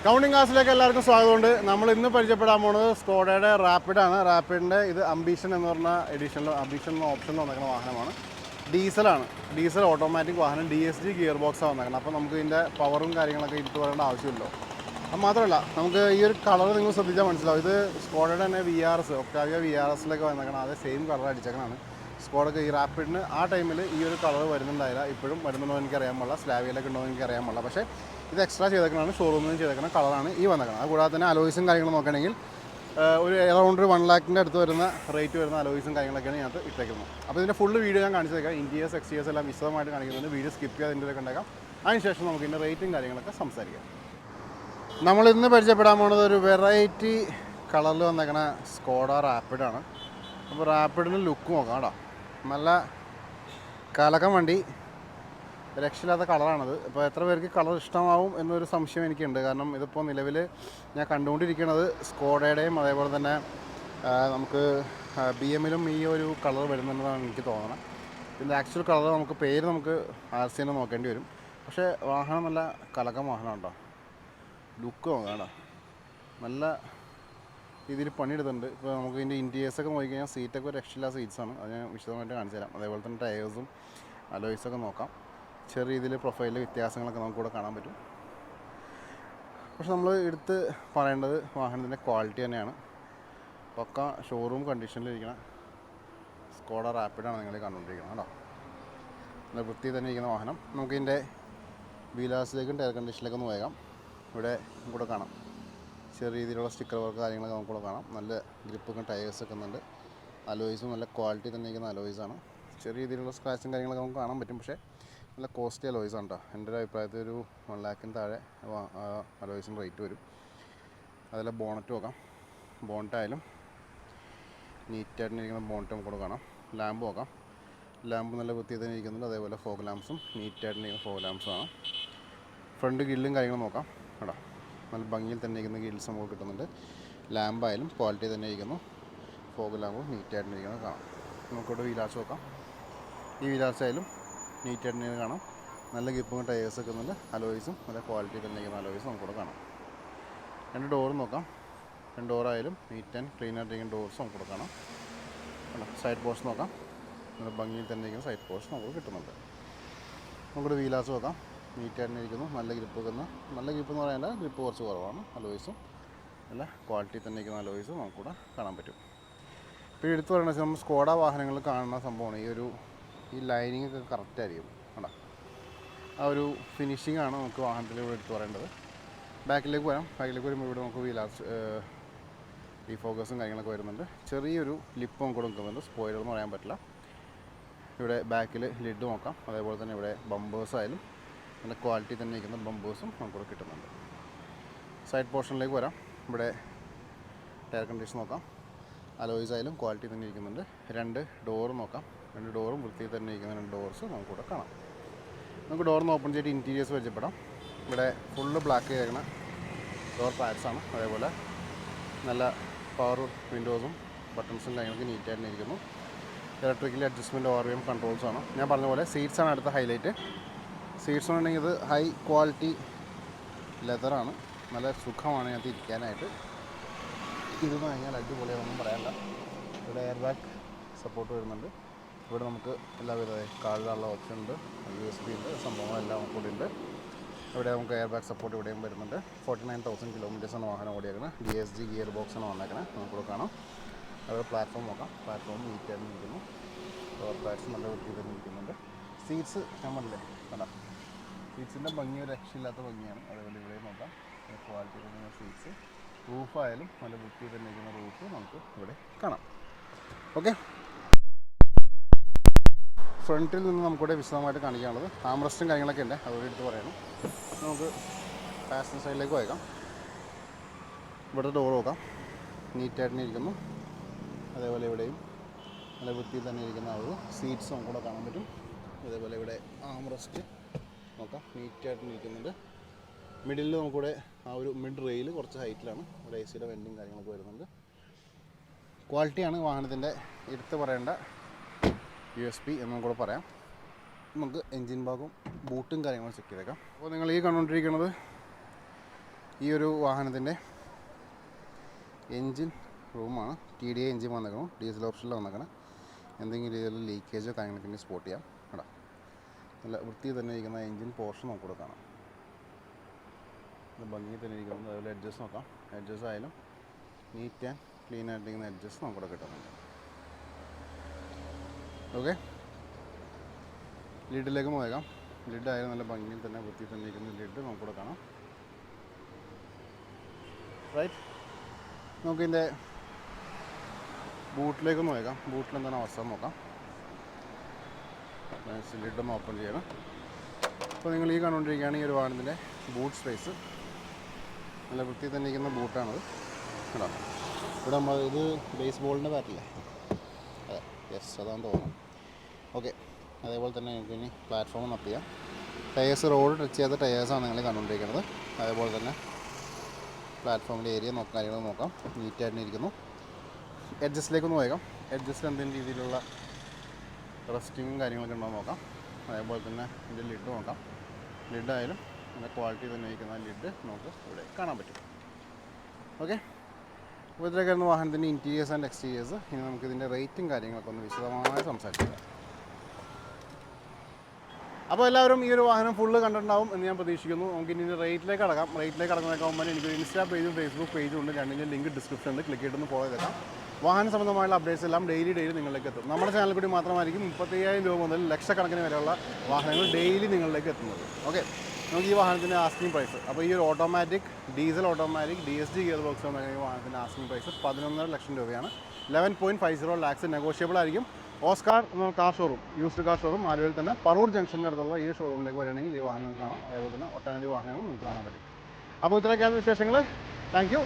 Counting ക്ലാസ്സിലേക്ക് എല്ലാവർക്കും സ്വാഗതമുണ്ട്. നമ്മൾ ഇന്ന് പരിചയപ്പെടാൻ പോകുന്നത് സ്കോഡയുടെ റാപ്പിഡാണ്. റാപ്പിഡിൻ്റെ ഇത് അംബീഷൻ എന്ന് പറഞ്ഞ എഡിഷനിൽ അംബീഷൻ എന്ന ഓപ്ഷനിൽ വന്നിരിക്കുന്ന വാഹനമാണ്. ഡീസലാണ്, ഡീസൽ ഓട്ടോമാറ്റിക് വാഹനം, DSG ഗിയർ ബോക്സാണ് വന്നിരിക്കുന്നത്. അപ്പോൾ നമുക്ക് ഇതിൻ്റെ പവറും കാര്യങ്ങളൊക്കെ ഇട്ട് പറയേണ്ട ആവശ്യമില്ലല്ലോ. അത് മാത്രമല്ല, നമുക്ക് ഈ ഒരു കളർ നിങ്ങൾ ശ്രദ്ധിച്ചാൽ മനസ്സിലാവും. ഇത് സ്കോഡയുടെ തന്നെ VRS ഒക്ടാവിയ VRSലേക്ക് വന്നിരിക്കണം. അതേ സെയിം കളർ അടിച്ചേക്കണാണ് സ്കോഡൊക്കെ. ഈ റാപ്പിഡിന് ആ ടൈമിൽ ഈ ഒരു കളർ വരുന്നുണ്ടായില്ല. ഇപ്പോഴും വരുന്നുണ്ടോ എനിക്കറിയാൻ പാടില്ല, സ്ലാവിയിലൊക്കെ ഉണ്ടോ എനിക്കറിയാൻ പാടില്ല. പക്ഷേ ഇത് എക്സ്ട്രാ ചെയ്തേക്കണതാണ്, ഷോറൂമിൽ നിന്ന് ചെയ്തേക്കുന്ന കളറാണ് ഈ വന്നേക്കുന്നത്. അതുകൂടാതെ തന്നെ അലോയ്സും കാര്യങ്ങളും നോക്കുകയാണെങ്കിൽ ഒരു അറൗണ്ട് 1 lakhൻ്റെ അടുത്ത് വരുന്ന റേറ്റ് വരുന്ന അലോയ്സും കാര്യങ്ങളൊക്കെയാണ് ഇതിനകത്ത് ഇട്ടേക്കുന്നത്. അപ്പോൾ ഇതിൻ്റെ ഫുള്ള് വീഡിയോ ഞാൻ കാണിച്ചേക്കാം. ഇന്റീരിയേഴ്സ് എക്സ്റ്റീരിയേഴ്സ് എല്ലാം വിശദമായിട്ട് കാണിക്കുന്നുണ്ട്. വീഡിയോ സ്കിപ്പ് ചെയ്യാതെ ഇതിൻ്റെ കണ്ടേക്കാം. അതിനുശേഷം നമുക്ക് ഇതിൻ്റെ റേറ്റും കാര്യങ്ങളൊക്കെ സംസാരിക്കാം. നമ്മളിന്ന് പരിചയപ്പെടാൻ പോകുന്നത് ഒരു വെറൈറ്റി കളറിൽ വന്നേക്കണ സ്കോഡ റാപ്പിഡാണ്. അപ്പോൾ റാപ്പിഡിന് ലുക്ക് നോക്കാം കേട്ടോ. നല്ല കലക്കം വണ്ടി, രക്ഷയില്ലാത്ത കളറാണത്. ഇപ്പോൾ എത്ര പേർക്ക് കളർ ഇഷ്ടമാവും എന്നൊരു സംശയം എനിക്കുണ്ട്. കാരണം ഇതിപ്പോൾ നിലവിൽ ഞാൻ കണ്ടുകൊണ്ടിരിക്കുന്നത് സ്കോഡയുടെയും അതേപോലെ തന്നെ നമുക്ക് BM-ലും ഈ ഒരു കളർ വരുന്നുണ്ടെന്നാണ് എനിക്ക് തോന്നുന്നത്. ഇതിൻ്റെ ആക്ച്വൽ കളർ നമുക്ക് പേര് നമുക്ക് RC നോക്കേണ്ടി വരും. പക്ഷേ വാഹനം നല്ല കലക്കം വാഹനം ഉണ്ടോ. ലുക്ക് നോക്കാം കേട്ടോ. നല്ല രീതിയിൽ പണിയെടുത്തിട്ടുണ്ട്. ഇപ്പോൾ നമുക്ക് ഇതിൻ്റെ ഇൻറ്റീരിയേഴ്സൊക്കെ നോക്കിക്കഴിഞ്ഞാൽ സീറ്റൊക്കെ ഒരു രക്ഷയില്ല സീറ്റ്സാണ്. അത് ഞാൻ വിശദമായിട്ട് കാണിച്ചു തരാം. അതേപോലെ തന്നെ ടയേഴ്സും അലോയ്സൊക്കെ നോക്കാം. ചെറിയ രീതിയിൽ പ്രൊഫൈലിൽ വ്യത്യാസങ്ങളൊക്കെ നമുക്കിവിടെ കാണാൻ പറ്റും. പക്ഷെ നമ്മൾ എടുത്ത് പറയേണ്ടത് വാഹനത്തിൻ്റെ ക്വാളിറ്റി തന്നെയാണ്. പക്ക ഷോറൂം കണ്ടീഷനിലിരിക്കുന്ന സ്കോഡ റാപ്പിഡാണ് നിങ്ങൾ കണ്ടുകൊണ്ടിരിക്കുന്നത് കേട്ടോ. നല്ല വൃത്തി തന്നെ ഇരിക്കുന്ന വാഹനം. നമുക്കിതിൻ്റെ വീലാസിലേക്കും ടയർ കണ്ടീഷനിലേക്കും ഒന്ന് വേഗം ഇവിടെ കൂടെ കാണാം. ചെറിയ രീതിയിലുള്ള സ്റ്റിക്കർ വർക്ക് കാര്യങ്ങളൊക്കെ നമുക്കിവിടെ കാണാം. നല്ല ഗ്രിപ്പൊക്കെ ടയേഴ്സൊക്കെ ഉണ്ട്. അലോയ്സും നല്ല ക്വാളിറ്റി തന്നെ ഇരിക്കുന്ന അലോയ്സാണ്. ചെറിയ രീതിയിലുള്ള സ്ക്രാച്ചും കാര്യങ്ങളൊക്കെ നമുക്ക് കാണാൻ പറ്റും. പക്ഷേ നല്ല കോസ്റ്റ്ലി അലോയ്സാണ് കേട്ടോ. എൻ്റെ ഒരു അഭിപ്രായത്തിൽ ഒരു 1 lakhന് താഴെ അലോയ്സിന് റേറ്റ് വരും. അതിലെ ബോണറ്റ് നോക്കാം. ബോണറ്റായാലും നീറ്റായിട്ടിരിക്കുന്ന ബോണറ്റ് നമുക്ക് കാണാം. ലാമ്പ് നോക്കാം. ലാമ്പ് നല്ല വൃത്തി തന്നെ ഇരിക്കുന്നുണ്ട്. അതേപോലെ ഫോഗ് ലാംപ്സും നീറ്റായിട്ടിരിക്കുന്ന ഫോഗ് ലാംപ്സുമാണ്. ഫ്രണ്ട് ഗില്ലും കാര്യങ്ങളും നോക്കാം കേട്ടോ. നല്ല ഭംഗിയിൽ തന്നെ ഇരിക്കുന്ന ഗിൽസ് നമുക്ക് കിട്ടുന്നുണ്ട്. ലാമ്പായാലും ക്വാളിറ്റി തന്നെ ഇരിക്കുന്നു. ഫോഗ് ലാമ്പും നീറ്റായിട്ടിരിക്കുന്നത് കാണാം. നമുക്കിവിടെ വീലാർച്ച് നോക്കാം. ഈ വീലാർച്ച് ആയാലും നീറ്റായിട്ട് കാണാം. നല്ല ഗ്രിപ്പും ടയേഴ്സൊക്കെ ഒന്നുണ്ട്. അലോയ്സും നല്ല ക്വാളിറ്റി തന്നെ ഇരിക്കുന്ന അലോയ്സും നമുക്കിവിടെ കാണാം. 2 ഡോറും നോക്കാം. 2 ഡോറായാലും നീറ്റ് ആൻഡ് ക്ലീൻ ആയിട്ടിരിക്കുന്ന ഡോർസ് നമുക്കിവിടെ കാണാം. സൈഡ് പോർഷൻ നോക്കാം. നല്ല ഭംഗിയിൽ തന്നെ ഇരിക്കുന്ന സൈഡ് പോർഷൻ നമുക്ക് കിട്ടുന്നുണ്ട്. നമുക്കിവിടെ വീലാർച്ച് നോക്കാം. നീറ്റായിട്ട് ഇരിക്കുന്നു. നല്ല ഗ്രിപ്പ് നല്ല ഗ്രിപ്പ് എന്ന് പറയാനുള്ള ഗ്രിപ്പ് കുറച്ച് കുറവാണ്. അലോയ്സും നല്ല ക്വാളിറ്റി തന്നെ ഇരിക്കുന്ന അലോയ്സും നമുക്കിവിടെ കാണാൻ പറ്റും. ഇപ്പോൾ എടുത്തു പറയുന്നത് നമ്മൾ സ്കോഡ വാഹനങ്ങളിൽ കാണുന്ന സംഭവമാണ് ഈ ലൈനിങ് ഒക്കെ കറക്റ്റായിരിക്കും കേട്ടോ. ആ ഒരു ഫിനിഷിങ്ങാണ് നമുക്ക് വാഹനത്തിൽ ഇവിടെ എടുത്ത് പറയേണ്ടത്. ബാക്കിലേക്ക് വരുമ്പോൾ ഇവിടെ നമുക്ക് വീലാർച്ച് ഡീഫോക്കസും കാര്യങ്ങളൊക്കെ വരുന്നുണ്ട്. ചെറിയൊരു ലിപ്പ് നമുക്ക് നിൽക്കുന്നുണ്ട്. സ്പോയിലർ എന്ന് പറയാൻ പറ്റില്ല. ഇവിടെ ബാക്കിൽ ലിഡ് നോക്കാം. അതേപോലെ തന്നെ ഇവിടെ ബമ്പേഴ്സ് ആയാലും നല്ല ക്വാളിറ്റി തന്നെ ഇരിക്കുന്ന ബമ്പേഴ്സും നമുക്കിവിടെ കിട്ടുന്നുണ്ട്. സൈഡ് പോർഷനിലേക്ക് വരാം. ഇവിടെ ടയർ കണ്ടീഷൻ നോക്കാം. അലോയ്സ് ആയാലും ക്വാളിറ്റി തന്നെ ഇരിക്കുന്നുണ്ട്. 2 ഡോറ് നോക്കാം. 2 ഡോറും വൃത്തിയിൽ തന്നെ ഇരിക്കുന്ന 2 ഡോർസ് നമുക്കിവിടെ കാണാം. നമുക്ക് ഡോറിന് ഓപ്പൺ ചെയ്തിട്ട് ഇൻറ്റീരിയേഴ്സ് പരിചയപ്പെടാം. ഇവിടെ ഫുള്ള് ബ്ലാക്ക് ചെയ്യുന്ന ഡോർ പാഡ്സാണ്. അതേപോലെ നല്ല പവർ വിൻഡോസും ബട്ടൺസും കാര്യങ്ങളൊക്കെ നീറ്റായിട്ട് ഇരിക്കുന്നു. Electrically adjustment ORM കൺട്രോൾസാണ്. ഞാൻ പറഞ്ഞ പോലെ സീറ്റ്സാണ് അടുത്ത ഹൈലൈറ്റ്. സീറ്റ്സ് ഉണ്ടെങ്കിൽ ഇത് ഹൈ ക്വാളിറ്റി ലെതറാണ്. നല്ല സുഖമാണ് ഇതിനകത്ത് ഇരിക്കാനായിട്ട്. ഇതെന്ന് കഴിഞ്ഞാൽ അടിപൊളിയാണെന്നും പറയാനില്ല. ഇവിടെ എയർ ബാഗ് സപ്പോർട്ട് വരുന്നുണ്ട്. ഇവിടെ നമുക്ക് എല്ലാവിധ കാർഡിലുള്ള ഓപ്ഷൻ ഉണ്ട്. USB ഉണ്ട്. സംഭവങ്ങളെല്ലാം കൂടി ഉണ്ട്. ഇവിടെ നമുക്ക് എയർ ബാഗ് സപ്പോർട്ട് ഇവിടെയും വരുന്നുണ്ട്. 49,000 കിലോമീറ്റേഴ്സാണ് വാഹനം ഓടിയേക്കുന്നത്. DSG ഗിയർ ബോക്സാണ് വന്നേക്കുന്നത്. നമുക്കിവിടെ കാണാം. അവിടെ പ്ലാറ്റ്ഫോം നോക്കാം. പ്ലാറ്റ്ഫോം നീറ്റായിട്ട് ഇരിക്കുന്നു. ഡോർ പാഡ്സ് നല്ല വൃത്തി തന്നെ ഇരിക്കുന്നുണ്ട്. സീറ്റ്സ് ഞാൻ പറഞ്ഞില്ലേ കണ്ടാം. സീറ്റ്സിൻ്റെ ഭംഗി ഒരു രക്ഷയില്ലാത്ത ഭംഗിയാണ്. അതേപോലെ ഇവിടെ നോക്കാം. ക്വാളിറ്റി തന്നെ സീറ്റ്സ്. റൂഫായാലും നല്ല വൃത്തി തന്നെ ഇരിക്കുന്ന റൂഫ് നമുക്ക് ഇവിടെ കാണാം. ഓക്കെ, ഫ്രണ്ടിൽ നിന്ന് നമുക്കിവിടെ വിശദമായിട്ട് കാണിക്കാനുള്ളത് ആംറസ്റ്റും കാര്യങ്ങളൊക്കെ ഉണ്ട്. അതുകൂടി എടുത്ത് പറയണം. നമുക്ക് പാസഞ്ചർ സൈഡിലേക്ക് പോയേക്കാം. ഇവിടെ ഡോർ നോക്കാം. നീറ്റായിട്ട് ഇരിക്കുന്നു. അതേപോലെ ഇവിടെയും നല്ല വൃത്തിയിൽ തന്നെ ഇരിക്കുന്ന ആ ഒരു സീറ്റ്സ് നമുക്കിവിടെ കാണാൻ പറ്റും. അതേപോലെ ഇവിടെ ആംറസ്റ്റ് നോക്കാം. നീറ്റായിട്ട് ഇരിക്കുന്നുണ്ട്. മിഡിലിൽ നമുക്കിവിടെ ആ ഒരു മിഡ് റെയിൽ കുറച്ച് ഹൈറ്റിലാണ്. ഇവിടെ AC വെൻറ്റും കാര്യങ്ങളൊക്കെ വരുന്നുണ്ട്. ക്വാളിറ്റിയാണ് വാഹനത്തിൻ്റെ എടുത്ത് പറയേണ്ട USP എന്ന് കൂടെ പറയാം. നമുക്ക് എൻജിൻ ഭാഗവും ബൂട്ടും കാര്യങ്ങളും ചെക്ക് ചെയ്തേക്കാം. അപ്പോൾ നിങ്ങൾ ഈ കണ്ടുകൊണ്ടിരിക്കുന്നത് ഈ ഒരു വാഹനത്തിൻ്റെ എൻജിൻ റൂമാണ്. TDI എൻജിൻ വന്നേക്കണം, ഡീസൽ ഓപ്ഷനിൽ വന്നേക്കണം. എന്തെങ്കിലും രീതിയിലുള്ള ലീക്കേജോ കാര്യങ്ങളൊക്കെ സ്പോട്ട് ചെയ്യാം. കേട്ടോ, നല്ല വൃത്തിയിൽ തന്നെ ഇരിക്കുന്ന എൻജിൻ പോർഷൻ നമുക്കിവിടെ കാണാം. ഭംഗിയിൽ തന്നെ ഇരിക്കുന്നത്. അതുപോലെ എഡ്ജസ് നോക്കാം. എഡ്ജസ് ആയാലും നീറ്റ് ആൻഡ് ക്ലീൻ ആയിട്ടിരിക്കുന്ന എഡ്ജസ് നമുക്കിവിടെ കിട്ടുന്നുണ്ട്. ഓക്കെ, ലിഡിലേക്ക് നോക്കാം. ലിഡ് ആയാലും നല്ല ഭംഗിയിൽ തന്നെ വൃത്തിയിൽ തന്നെ ഇരിക്കുന്ന ലിഡ് നമുക്കിവിടെ കാണാം. റൈറ്റ്, നമുക്കിതിൻ്റെ ബൂട്ടിലേക്ക് നോക്കാം. ബൂട്ടിൽ എന്താണ് അവസ്ഥ നോക്കാം. ലിഡൊന്ന് ഓപ്പൺ ചെയ്യണം. അപ്പോൾ നിങ്ങൾ ഈ കണ്ടുകൊണ്ടിരിക്കുകയാണ് ഈ ഒരു വാഹനത്തിൻ്റെ ബൂട്ട് സ്പേസ്. നല്ല വൃത്തിയിൽ തന്നെ ഇരിക്കുന്ന ബൂട്ടാണത്. കേട്ടോ, ഇവിടെ നമ്മൾ ഇത് ബേസ്ബോളിൻ്റെ ബാറ്റല്ലേ? അതെ, യെസ്, അതാണെന്ന് തോന്നുന്നു. ഓക്കെ, അതേപോലെ തന്നെ നിങ്ങൾക്ക് ഇനി പ്ലാറ്റ്ഫോം നപ്പ് ചെയ്യാം. ടയേഴ്സ് റോഡ് ടച്ച് ചെയ്യാത്ത ടയേഴ്സാണ് നിങ്ങൾ കണ്ടുകൊണ്ടിരിക്കുന്നത്. അതേപോലെ തന്നെ പ്ലാറ്റ്ഫോമിൻ്റെ ഏരിയ കാര്യങ്ങൾ നോക്കാം. നീറ്റായിട്ട് ഇരിക്കുന്നു. എഡ്ജസ്റ്റിലേക്ക് ഒന്ന് പോയേക്കാം. എഡ്ജസ്റ്റിൽ എന്തെങ്കിലും രീതിയിലുള്ള റസ്റ്റിങ്ങും കാര്യങ്ങളൊക്കെ ഉണ്ടോ നോക്കാം. അതേപോലെ തന്നെ ഇതിൻ്റെ ലിഡ് നോക്കാം. ലിഡായാലും നല്ല ക്വാളിറ്റി തന്നെ ഇരിക്കുന്ന ലിഡ് നമുക്ക് ഇവിടെ കാണാൻ പറ്റും. ഓക്കെ, അപ്പോൾ ഇതിലേക്കായിരുന്നു വാഹനത്തിൻ്റെ ഇൻറ്റീരിയേഴ്സ് ആൻഡ് എക്സ്റ്റീരിയേഴ്സ്. ഇനി നമുക്കിതിൻ്റെ റേറ്റും കാര്യങ്ങളൊക്കെ ഒന്ന് വിശദമായി സംസാരിക്കാം. അപ്പോൾ എല്ലാവരും ഈ ഒരു വാഹനം ഫുള്ള് കണ്ടിട്ടുണ്ടാവും എന്ന് ഞാൻ പ്രതീക്ഷിക്കുന്നു. നമുക്ക് ഇനി റേറ്റിലേക്ക് കടക്കാം. റേറ്റിലേക്ക് കടക്കുന്നതൊക്കെ ആകുമ്പോൾ എനിക്കൊരു ഇൻസ്റ്റാ പേജും ഫേസ്ബുക്ക് പേജും ഉണ്ട്. രണ്ടിൻ്റെ ലിങ്ക് ഡിസ്ക്രിപ്ഷനിൽ ക്ലിക്ക് ചെയ്തൊന്ന് ഫോളോ ചെയ്തേക്കാം. വാഹന സംബന്ധമായുള്ള അപ്ഡേറ്റ്സ് എല്ലാം ഡെയിലി നിങ്ങളിലേക്ക് എത്തും. നമ്മുടെ ചാനൽ കൂടി മാത്രമായിരിക്കും 35,000 രൂപ മുതൽ ലക്ഷക്കണക്കിന് വരെയുള്ള വാഹനങ്ങൾ ഡെയിലി നിങ്ങളിലേക്ക് എത്തുന്നത്. ഓക്കെ, നമുക്ക് ഈ വാഹനത്തിൻ്റെ ആസ്കിംഗ് പ്രൈസ്, അപ്പോൾ ഈ ഒരു automatic diesel automatic DSG gear box വന്ന ഈ വാഹനത്തിൻ്റെ ആസ്കിംഗ് പ്രൈസ് 11.5 ലക്ഷം രൂപയാണ്. 11.50 ലാക്സ് നെഗോഷ്യബിൾ ആയിരിക്കും. Oscar car showroom, used car showroom ആലുവയിൽ തന്നെ പറൂർ ജംഗ്ഷൻ്റെ അടുത്തുള്ള ഈ ഷോറൂമിലേക്ക് വരികയാണെങ്കിൽ ഈ വാഹനങ്ങൾ കാണാം. അതേപോലെ തന്നെ ഒട്ടനവധി വാഹനങ്ങൾ നമുക്ക് കാണാൻ പറ്റും. അപ്പോൾ ഇത്രയൊക്കെയാണ് വിശേഷങ്ങൾ. Thank you.